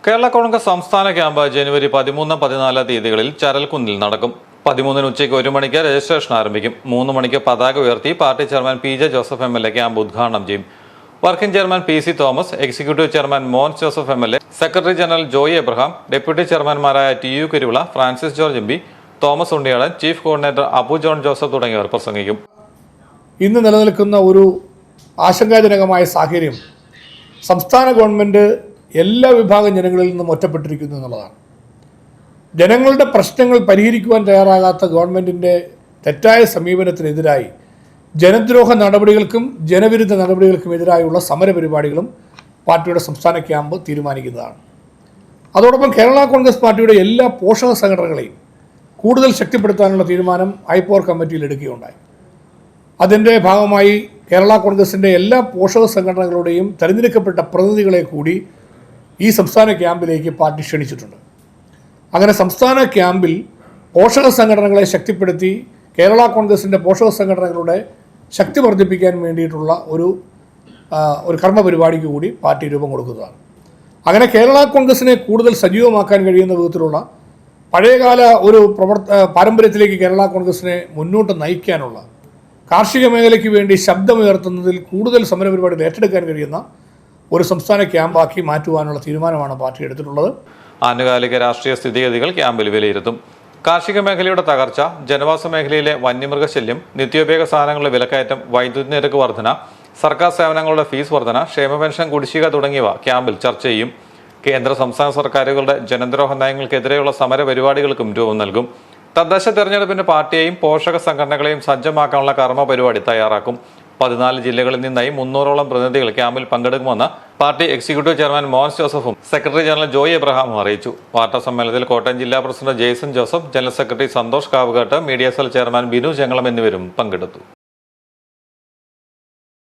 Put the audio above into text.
കേരള കോൺഗ്രസ് സംസ്ഥാന ക്യാമ്പ് ജനുവരി 13, 14 തീയതികളിൽ ചരൽക്കുന്നിൽ നടക്കും. 13 ഉച്ചയ്ക്ക് 1 മണിക്ക് രജിസ്ട്രേഷൻ ആരംഭിക്കും. 3 മണിക്ക് പതാക ഉയർത്തി party chairman PJ Joseph MLA camp ഉദ്ഘാടനം ചെയ്യും. Working chairman PC Thomas, executive chairman Mons Joseph MLA, secretary general Joy Abraham, deputy ചെയർമാൻമാരായ TU Kuruvila, Francis George MP, Thomas Unniyadan, chief coordinator Abu John Joseph തുടങ്ങിയവർ പ്രസംഗിക്കും. ഇന്ന് നിലനിൽക്കുന്ന ഒരു ആശങ്കാജനകമായ സാഹചര്യം സംസ്ഥാന ഗവൺമെൻറ് എല്ലാ വിഭാഗം ജനങ്ങളിൽ നിന്നും ഒറ്റപ്പെട്ടിരിക്കുന്നു എന്നുള്ളതാണ്. ജനങ്ങളുടെ പ്രശ്നങ്ങൾ പരിഹരിക്കുവാൻ തയ്യാറാകാത്ത ഗവൺമെൻറ്റിൻ്റെ തെറ്റായ സമീപനത്തിനെതിരായി ജനദ്രോഹ നടപടികൾക്കും ജനവിരുദ്ധ നടപടികൾക്കും എതിരായുള്ള സമരപരിപാടികളും പാർട്ടിയുടെ സംസ്ഥാന ക്യാമ്പ് തീരുമാനിക്കുന്നതാണ്. അതോടൊപ്പം കേരള കോൺഗ്രസ് പാർട്ടിയുടെ എല്ലാ പോഷക സംഘടനകളെയും കൂടുതൽ ശക്തിപ്പെടുത്താനുള്ള തീരുമാനം ഐപോർ കമ്മിറ്റിയിൽ എടുക്കുകയുണ്ടായി. അതിൻ്റെ ഭാഗമായി കേരള കോൺഗ്രസിൻ്റെ എല്ലാ പോഷക സംഘടനകളുടെയും തിരഞ്ഞെടുക്കപ്പെട്ട പ്രതിനിധികളെ കൂടി ഈ സംസ്ഥാന ക്യാമ്പിലേക്ക് പാർട്ടി ക്ഷണിച്ചിട്ടുണ്ട്. അങ്ങനെ സംസ്ഥാന ക്യാമ്പിൽ പോഷക സംഘടനകളെ ശക്തിപ്പെടുത്തി കേരള കോൺഗ്രസിൻ്റെ പോഷക സംഘടനകളുടെ ശക്തി വർദ്ധിപ്പിക്കാൻ വേണ്ടിയിട്ടുള്ള ഒരു കർമ്മ പരിപാടിക്ക് കൂടി പാർട്ടി രൂപം കൊടുക്കുന്നതാണ്. അങ്ങനെ കേരള കോൺഗ്രസിനെ കൂടുതൽ സജീവമാക്കാൻ കഴിയുന്ന വിധത്തിലുള്ള പഴയകാല ഒരു പാരമ്പര്യത്തിലേക്ക് കേരള കോൺഗ്രസിനെ മുന്നോട്ട് നയിക്കാനുള്ള, കാർഷിക മേഖലയ്ക്ക് വേണ്ടി ശബ്ദമുയർത്തുന്നതിൽ കൂടുതൽ സമരപരിപാടികൾ ഏറ്റെടുക്കാൻ കഴിയുന്ന ഒരു സംസ്ഥാന ക്യാമ്പാക്കി മാറ്റുവാനുള്ള തീരുമാനമാണ് പാർട്ടി എടുത്തിട്ടുള്ളത്. ആനുകാലിക രാഷ്ട്രീയ സ്ഥിതിഗതികൾ ക്യാമ്പിൽ വിലയിരുത്തും. കാർഷിക മേഖലയുടെ തകർച്ച, ജനവാസ മേഖലയിലെ വന്യമൃഗശല്യം, നിത്യോപയോഗ സാധനങ്ങളുടെ വിലക്കയറ്റം, വൈദ്യുതി നിരക്ക് വർധന, സർക്കാർ സേവനങ്ങളുടെ ഫീസ് വർധന, ക്ഷേമ പെൻഷൻ കുടിശ്ശിക തുടങ്ങിയവ ക്യാമ്പിൽ ചർച്ച ചെയ്യും. കേന്ദ്ര സംസ്ഥാന സർക്കാരുകളുടെ ജനദ്രോഹ നയങ്ങൾക്കെതിരെയുള്ള സമര പരിപാടികൾക്കും രൂപം നൽകും. തദ്ദേശ തെരഞ്ഞെടുപ്പിന് പാർട്ടിയെയും പോഷക സംഘടനകളെയും സജ്ജമാക്കാനുള്ള കർമ്മ പരിപാടി തയ്യാറാക്കും. 14 ജില്ലകളിൽ നിന്നായി 300ഓളം പ്രതിനിധികൾ ക്യാമ്പിൽ പങ്കെടുക്കുമെന്ന് പാർട്ടി എക്സിക്യൂട്ടീവ് ചെയർമാൻ മോൻസ് ജോസഫും സെക്രട്ടറി ജനറൽ ജോയി എബ്രഹാമും അറിയിച്ചു. വാർത്താ സമ്മേളനത്തിൽ കോട്ടയം ജില്ലാ president Jaison Joseph, general secretary Santhosh Kavukattu, media cell chairman Binu Chengalam എന്നിവരും പങ്കെടുത്തു.